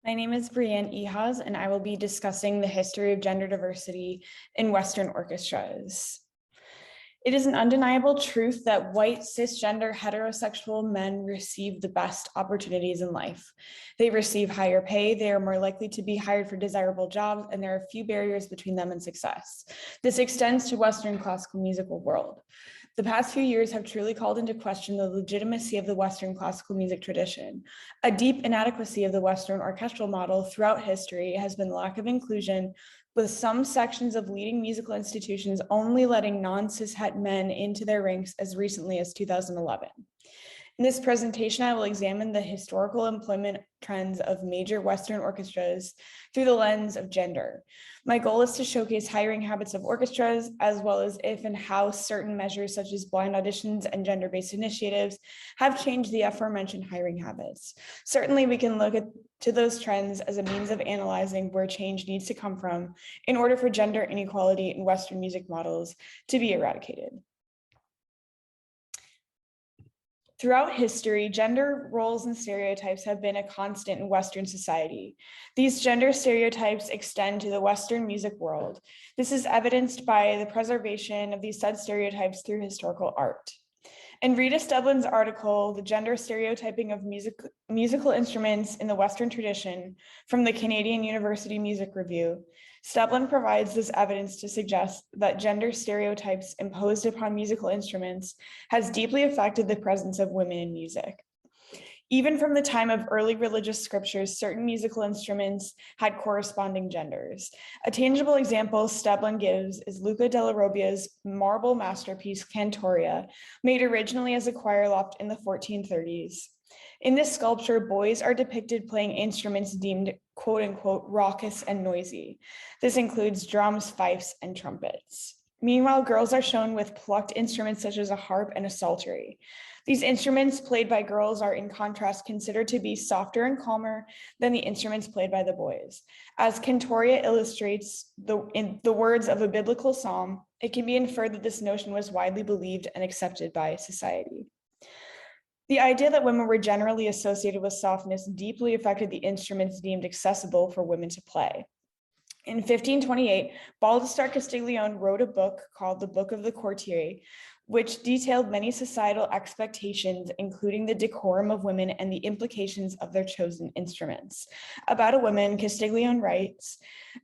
My name is Brienne Ihasz, and I will be discussing the history of gender diversity in Western orchestras. It is an undeniable truth that white, cisgender, heterosexual men receive the best opportunities in life. They receive higher pay, they are more likely to be hired for desirable jobs, and there are few barriers between them and success. This extends to Western classical musical world. The past few years have truly called into question the legitimacy of the Western classical music tradition. A deep inadequacy of the Western orchestral model throughout history has been lack of inclusion, with some sections of leading musical institutions only letting non-cishet men into their ranks as recently as 2011. In this presentation, I will examine the historical employment trends of major Western orchestras through the lens of gender. My goal is to showcase hiring habits of orchestras, as well as if and how certain measures such as blind auditions and gender-based initiatives have changed the aforementioned hiring habits. Certainly, we can look to those trends as a means of analyzing where change needs to come from in order for gender inequality in Western music models to be eradicated. Throughout history, gender roles and stereotypes have been a constant in Western society. These gender stereotypes extend to the Western music world. This is evidenced by the preservation of these said stereotypes through historical art. In Rita Stublin's article, The Gender Stereotyping of Musical Instruments in the Western Tradition, from the Canadian University Music Review, Stublin provides this evidence to suggest that gender stereotypes imposed upon musical instruments has deeply affected the presence of women in music. Even from the time of early religious scriptures, certain musical instruments had corresponding genders. A tangible example Stublin gives is Luca della Robbia's marble masterpiece Cantoria, made originally as a choir loft in the 1430s. In this sculpture, boys are depicted playing instruments deemed quote unquote raucous and noisy. This includes drums, fifes, and trumpets. Meanwhile, girls are shown with plucked instruments such as a harp and a psaltery. These instruments played by girls are in contrast considered to be softer and calmer than the instruments played by the boys. As Cantoria illustrates in the words of a biblical psalm, it can be inferred that this notion was widely believed and accepted by society. The idea that women were generally associated with softness deeply affected the instruments deemed accessible for women to play. In 1528, Baldassare Castiglione wrote a book called The Book of the Courtier, which detailed many societal expectations, including the decorum of women and the implications of their chosen instruments. About a woman, Castiglione writes,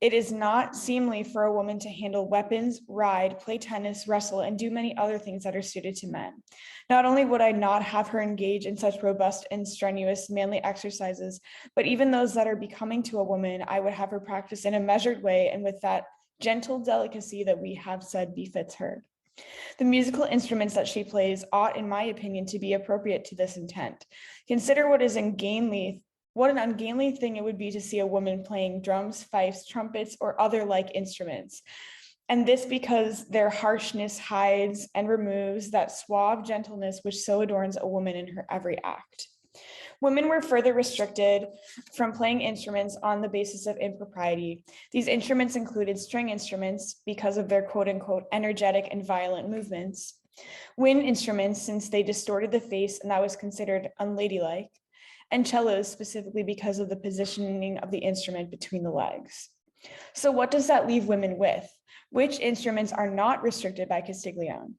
"It is not seemly for a woman to handle weapons, ride, play tennis, wrestle, and do many other things that are suited to men. Not only would I not have her engage in such robust and strenuous manly exercises, but even those that are becoming to a woman, I would have her practice in a measured way and with that gentle delicacy that we have said befits her. The musical instruments that she plays ought, in my opinion, to be appropriate to this intent. Consider what an ungainly thing it would be to see a woman playing drums, fifes, trumpets, or other like instruments. And this because their harshness hides and removes that suave gentleness which so adorns a woman in her every act." Women were further restricted from playing instruments on the basis of impropriety. These instruments included string instruments because of their quote unquote energetic and violent movements, wind instruments since they distorted the face and that was considered unladylike, and cellos specifically because of the positioning of the instrument between the legs. So what does that leave women with? Which instruments are not restricted by Castiglione?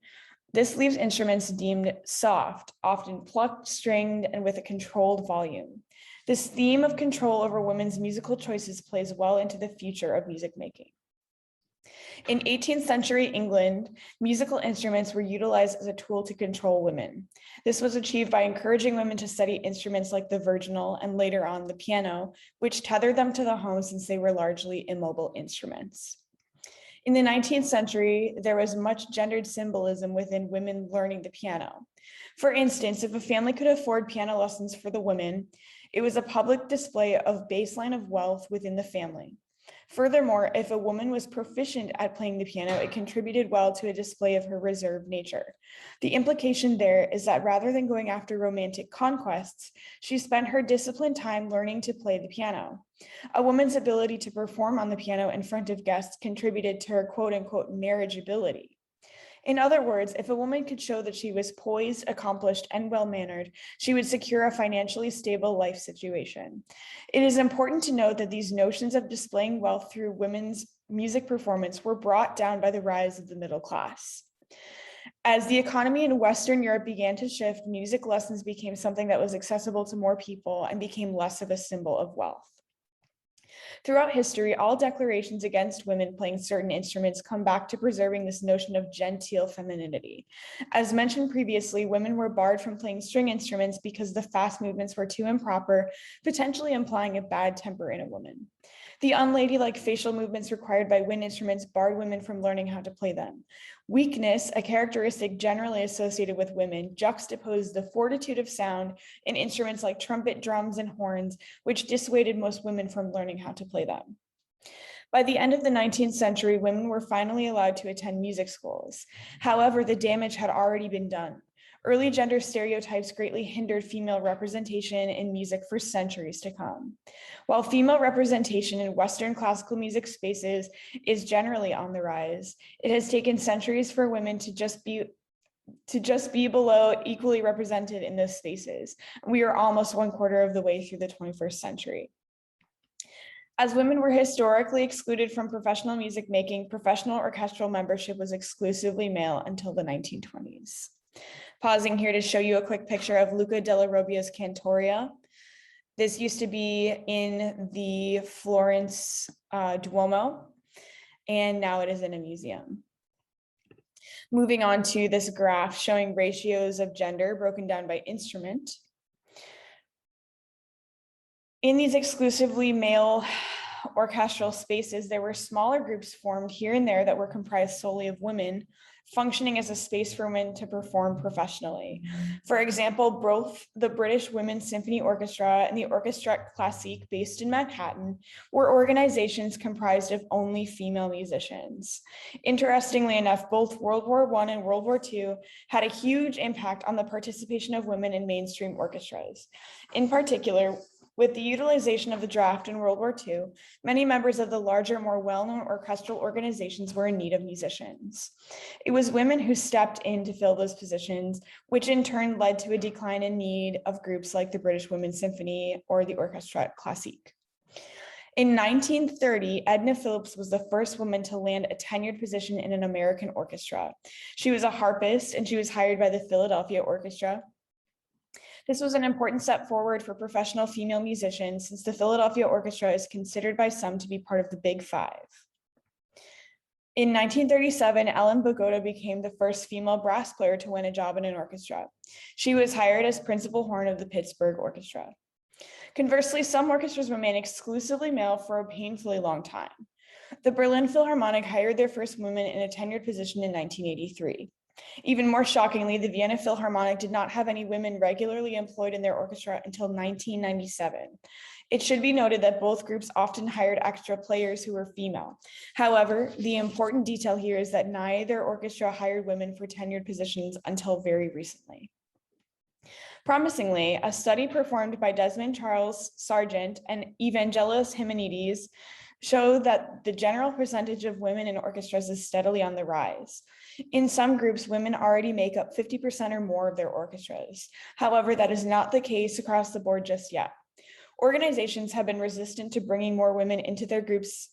This leaves instruments deemed soft, often plucked, stringed, and with a controlled volume. This theme of control over women's musical choices plays well into the future of music making. In 18th century England, musical instruments were utilized as a tool to control women. This was achieved by encouraging women to study instruments like the virginal and later on the piano, which tethered them to the home since they were largely immobile instruments. In the 19th century, there was much gendered symbolism within women learning the piano. For instance, if a family could afford piano lessons for the women, it was a public display of baseline of wealth within the family. Furthermore, if a woman was proficient at playing the piano, it contributed well to a display of her reserved nature. The implication there is that rather than going after romantic conquests, she spent her disciplined time learning to play the piano. A woman's ability to perform on the piano in front of guests contributed to her quote unquote marriageability. In other words, if a woman could show that she was poised, accomplished, and well-mannered, she would secure a financially stable life situation. It is important to note that these notions of displaying wealth through women's music performance were brought down by the rise of the middle class. As the economy in Western Europe began to shift, music lessons became something that was accessible to more people and became less of a symbol of wealth. Throughout history, all declarations against women playing certain instruments come back to preserving this notion of genteel femininity. As mentioned previously, women were barred from playing string instruments because the fast movements were too improper, potentially implying a bad temper in a woman. The unladylike facial movements required by wind instruments barred women from learning how to play them. Weakness, a characteristic generally associated with women, juxtaposed the fortitude of sound in instruments like trumpet, drums, and horns, which dissuaded most women from learning how to play them. By the end of the 19th century, women were finally allowed to attend music schools. However, the damage had already been done. Early gender stereotypes greatly hindered female representation in music for centuries to come. While female representation in Western classical music spaces is generally on the rise, it has taken centuries for women to just be below equally represented in those spaces. We are almost 1/4 of the way through the 21st century. As women were historically excluded from professional music making, professional orchestral membership was exclusively male until the 1920s. Pausing here to show you a quick picture of Luca della Robbia's Cantoria. This used to be in the Florence Duomo, and now it is in a museum. Moving on to this graph showing ratios of gender broken down by instrument. In these exclusively male orchestral spaces, there were smaller groups formed here and there that were comprised solely of women, functioning as a space for women to perform professionally. For example, both the British Women's Symphony Orchestra and the Orchestra Classique, based in Manhattan, were organizations comprised of only female musicians. Interestingly enough, both World War I and World War II had a huge impact on the participation of women in mainstream orchestras. In particular, with the utilization of the draft in World War II, many members of the larger, more well-known orchestral organizations were in need of musicians. It was women who stepped in to fill those positions, which in turn led to a decline in need of groups like the British Women's Symphony or the Orchestra Classique. In 1930, Edna Phillips was the first woman to land a tenured position in an American orchestra. She was a harpist, and she was hired by the Philadelphia Orchestra. This was an important step forward for professional female musicians, since the Philadelphia Orchestra is considered by some to be part of the Big Five. In 1937, Ellen Bogota became the first female brass player to win a job in an orchestra. She was hired as principal horn of the Pittsburgh Orchestra. Conversely, some orchestras remain exclusively male for a painfully long time. The Berlin Philharmonic hired their first woman in a tenured position in 1983. Even more shockingly, the Vienna Philharmonic did not have any women regularly employed in their orchestra until 1997. It should be noted that both groups often hired extra players who were female. However, the important detail here is that neither orchestra hired women for tenured positions until very recently. Promisingly, a study performed by Desmond Charles Sargent and Evangelos Himenides showed that the general percentage of women in orchestras is steadily on the rise. In some groups, women already make up 50% or more of their orchestras. However, that is not the case across the board just yet. Organizations have been resistant to bringing more women into their groups,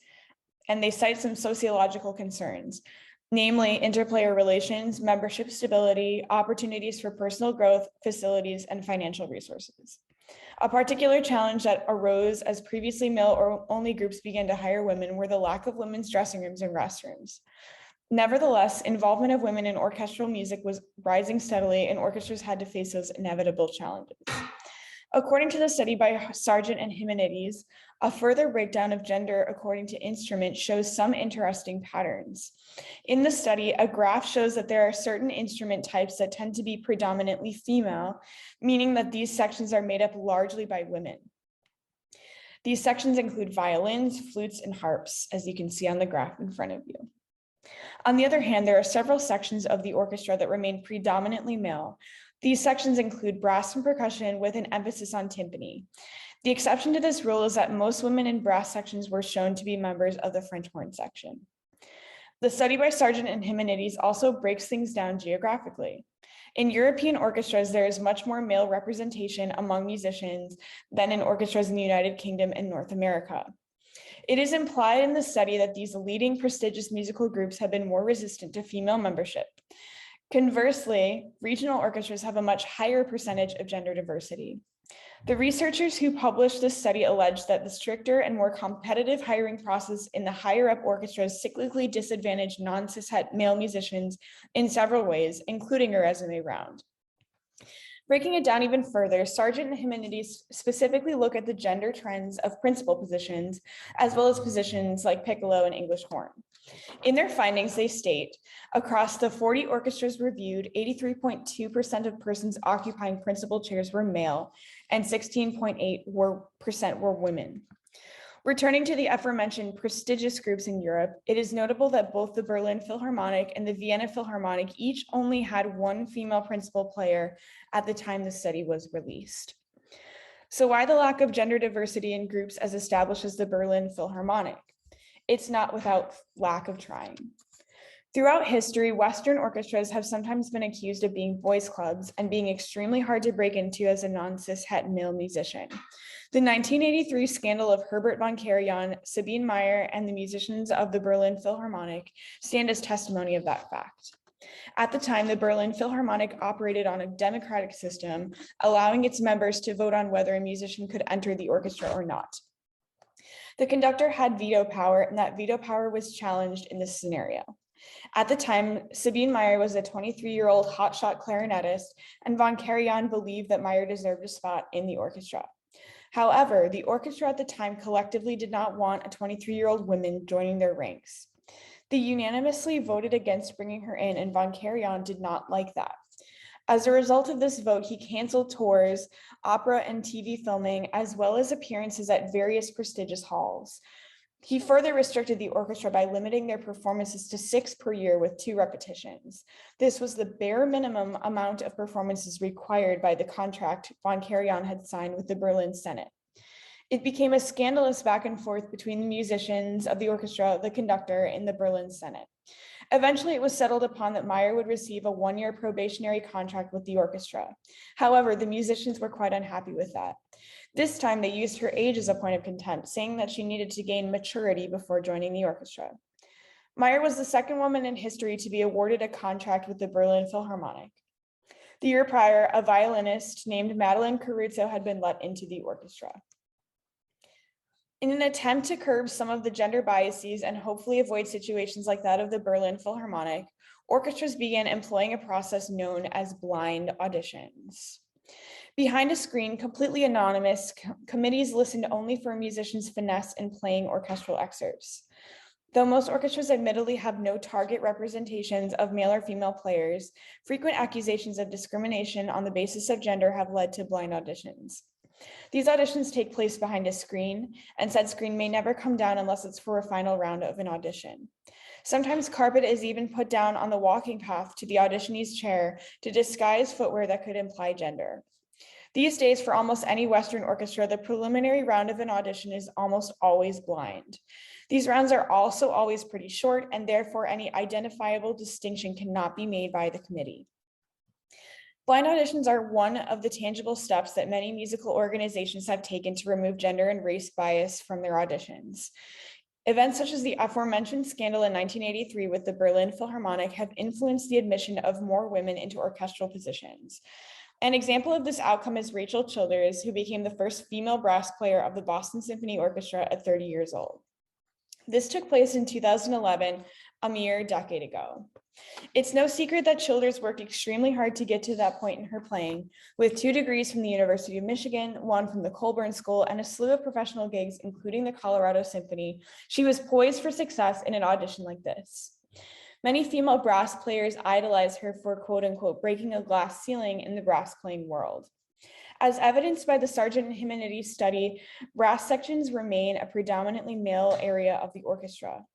and they cite some sociological concerns, namely interplayer relations, membership stability, opportunities for personal growth, facilities, and financial resources. A particular challenge that arose as previously male-only groups began to hire women were the lack of women's dressing rooms and restrooms. Nevertheless, involvement of women in orchestral music was rising steadily, and orchestras had to face those inevitable challenges. According to the study by Sargent and Himenides, a further breakdown of gender according to instrument shows some interesting patterns. In the study, a graph shows that there are certain instrument types that tend to be predominantly female, meaning that these sections are made up largely by women. These sections include violins, flutes, and harps, as you can see on the graph in front of you. On the other hand, there are several sections of the orchestra that remain predominantly male. These sections include brass and percussion with an emphasis on timpani. The exception to this rule is that most women in brass sections were shown to be members of the French horn section. The study by Sargent and Himanides also breaks things down geographically. In European orchestras, there is much more male representation among musicians than in orchestras in the United Kingdom and North America. It is implied in the study that these leading prestigious musical groups have been more resistant to female membership. Conversely, regional orchestras have a much higher percentage of gender diversity. The researchers who published this study alleged that the stricter and more competitive hiring process in the higher up orchestras cyclically disadvantaged non-cishet male musicians in several ways, including a resume round. Breaking it down even further, Sargent and Himanides specifically look at the gender trends of principal positions, as well as positions like piccolo and English horn. In their findings, they state, across the 40 orchestras reviewed, 83.2% of persons occupying principal chairs were male, and 16.8% were women. Returning to the aforementioned prestigious groups in Europe, it is notable that both the Berlin Philharmonic and the Vienna Philharmonic each only had one female principal player at the time the study was released. So why the lack of gender diversity in groups as established as the Berlin Philharmonic? It's not without lack of trying. Throughout history, Western orchestras have sometimes been accused of being boys' clubs and being extremely hard to break into as a non-cishet male musician. The 1983 scandal of Herbert von Karajan, Sabine Meyer, and the musicians of the Berlin Philharmonic stand as testimony of that fact. At the time, the Berlin Philharmonic operated on a democratic system, allowing its members to vote on whether a musician could enter the orchestra or not. The conductor had veto power, and that veto power was challenged in this scenario. At the time, Sabine Meyer was a 23-year-old hotshot clarinetist, and von Karajan believed that Meyer deserved a spot in the orchestra. However, the orchestra at the time collectively did not want a 23-year-old woman joining their ranks. They unanimously voted against bringing her in, and von Karajan did not like that. As a result of this vote, he canceled tours, opera and TV filming, as well as appearances at various prestigious halls. He further restricted the orchestra by limiting their performances to 6 per year with 2 repetitions. This was the bare minimum amount of performances required by the contract von Karajan had signed with the Berlin Senate. It became a scandalous back and forth between the musicians of the orchestra, the conductor, and the Berlin Senate. Eventually, it was settled upon that Meyer would receive a 1-year probationary contract with the orchestra. However, the musicians were quite unhappy with that. This time, they used her age as a point of contempt, saying that she needed to gain maturity before joining the orchestra. Meyer was the second woman in history to be awarded a contract with the Berlin Philharmonic. The year prior, a violinist named Madeline Caruso had been let into the orchestra. In an attempt to curb some of the gender biases and hopefully avoid situations like that of the Berlin Philharmonic, orchestras began employing a process known as blind auditions. Behind a screen, completely anonymous, committees listened only for a musician's finesse in playing orchestral excerpts. Though most orchestras admittedly have no target representations of male or female players, frequent accusations of discrimination on the basis of gender have led to blind auditions. These auditions take place behind a screen, and said screen may never come down unless it's for a final round of an audition. Sometimes carpet is even put down on the walking path to the auditionee's chair to disguise footwear that could imply gender. These days, for almost any Western orchestra, the preliminary round of an audition is almost always blind. These rounds are also always pretty short, and therefore any identifiable distinction cannot be made by the committee. Blind auditions are one of the tangible steps that many musical organizations have taken to remove gender and race bias from their auditions. Events such as the aforementioned scandal in 1983 with the Berlin Philharmonic have influenced the admission of more women into orchestral positions. An example of this outcome is Rachel Childers, who became the first female brass player of the Boston Symphony Orchestra at 30 years old. This took place in 2011, a mere decade ago. It's no secret that Childers worked extremely hard to get to that point in her playing, with 2 degrees from the University of Michigan, 1 from the Colburn School, and a slew of professional gigs, including the Colorado Symphony. She was poised for success in an audition like this. Many female brass players idolize her for quote unquote breaking a glass ceiling in the brass playing world. As evidenced by the Sargent and Himanides study, brass sections remain a predominantly male area of the orchestra.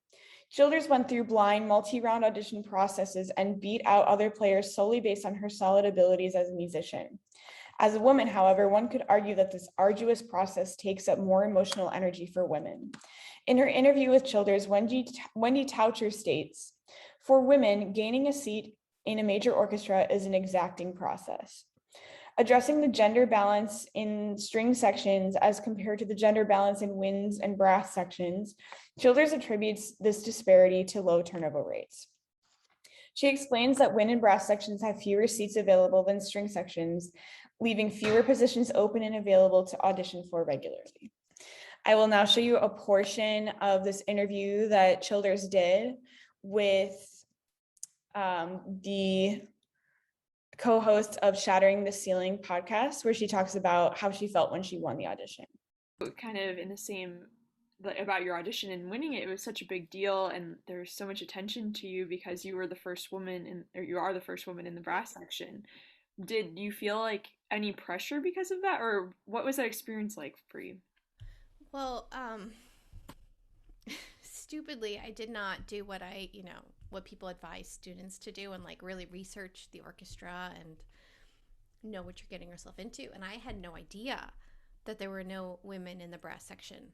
Childers went through blind multi-round audition processes and beat out other players solely based on her solid abilities as a musician. As a woman, however, one could argue that this arduous process takes up more emotional energy for women. In her interview with Childers, Wendy Taucher states, For women, gaining a seat in a major orchestra is an exacting process. Addressing the gender balance in string sections as compared to the gender balance in winds and brass sections, Childers attributes this disparity to low turnover rates. She explains that wind and brass sections have fewer seats available than string sections, leaving fewer positions open and available to audition for regularly. I will now show you a portion of this interview that Childers did with the co-host of Shattering the Ceiling podcast, where she talks about how she felt when she won the audition. Kind of in the same, about your audition and winning it, it was such a big deal, and there's so much attention to you because you were the first woman or you are the first woman in the brass section. Did you feel like any pressure because of that, or what was that experience like for you? Well, stupidly, I did not do what people advise students to do and like really research the orchestra and know what you're getting yourself into. And I had no idea that there were no women in the brass section.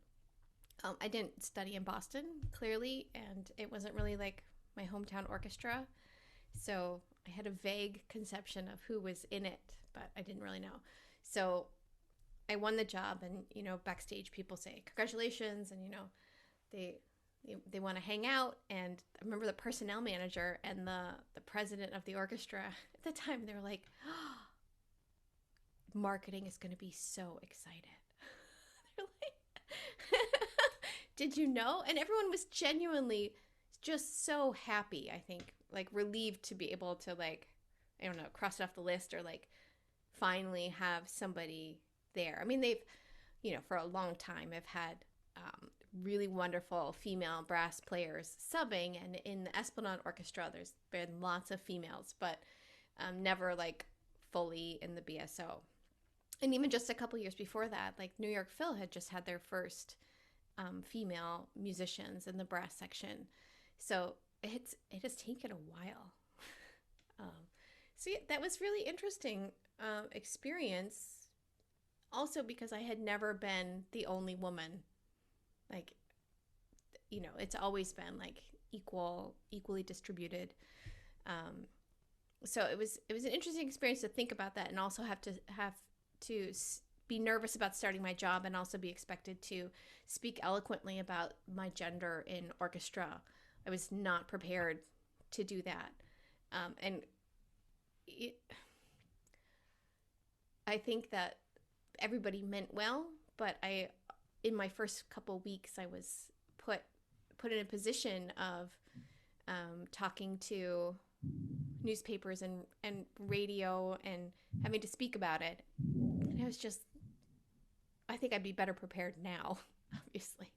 I didn't study in Boston, clearly, and it wasn't really like my hometown orchestra. So I had a vague conception of who was in it, but I didn't really know. So I won the job, and backstage people say congratulations, and they want to hang out. And I remember the personnel manager and the president of the orchestra at the time, they were like, oh, marketing is going to be so excited. They're like, did you know? And everyone was genuinely just so happy, I think, like relieved to be able to cross it off the list, or like finally have somebody there. I mean, they've, for a long time have had really wonderful female brass players subbing, and in the Esplanade Orchestra there's been lots of females, but never like fully in the BSO. And even just a couple years before that, like New York Phil had just had their first female musicians in the brass section. So it has taken a while. So yeah, that was really interesting experience. Also because I had never been the only woman. Like, it's always been like equally distributed. So it was an interesting experience to think about that, and also have to be nervous about starting my job, and also be expected to speak eloquently about my gender in orchestra. I was not prepared to do that. I think that everybody meant well, but in my first couple weeks, I was put in a position of talking to newspapers and radio and having to speak about it. And it was just, I think I'd be better prepared now, obviously.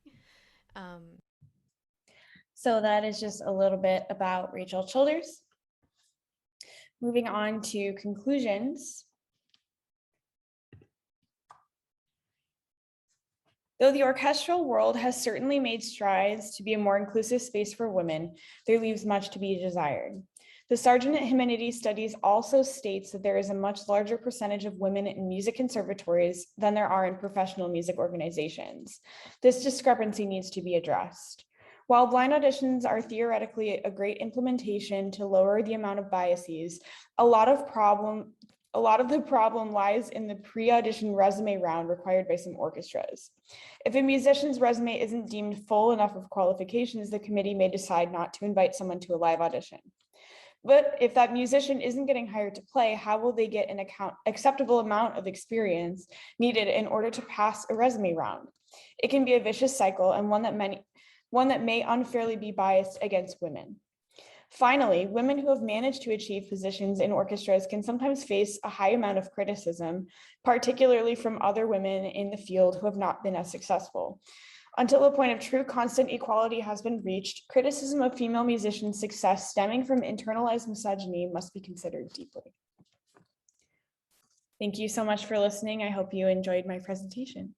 So that is just a little bit about Rachel Childers. Moving on to conclusions. Though the orchestral world has certainly made strides to be a more inclusive space for women, there leaves much to be desired. The Sargent and Himenides studies also states that there is a much larger percentage of women in music conservatories than there are in professional music organizations. This discrepancy needs to be addressed. While blind auditions are theoretically a great implementation to lower the amount of biases, a lot of the problem lies in the pre-audition resume round required by some orchestras. If a musician's resume isn't deemed full enough of qualifications, the committee may decide not to invite someone to a live audition. But if that musician isn't getting hired to play, how will they get an acceptable amount of experience needed in order to pass a resume round? It can be a vicious cycle, and one that may unfairly be biased against women. Finally, women who have managed to achieve positions in orchestras can sometimes face a high amount of criticism, particularly from other women in the field who have not been as successful. Until a point of true constant equality has been reached, criticism of female musicians' success stemming from internalized misogyny must be considered deeply. Thank you so much for listening. I hope you enjoyed my presentation.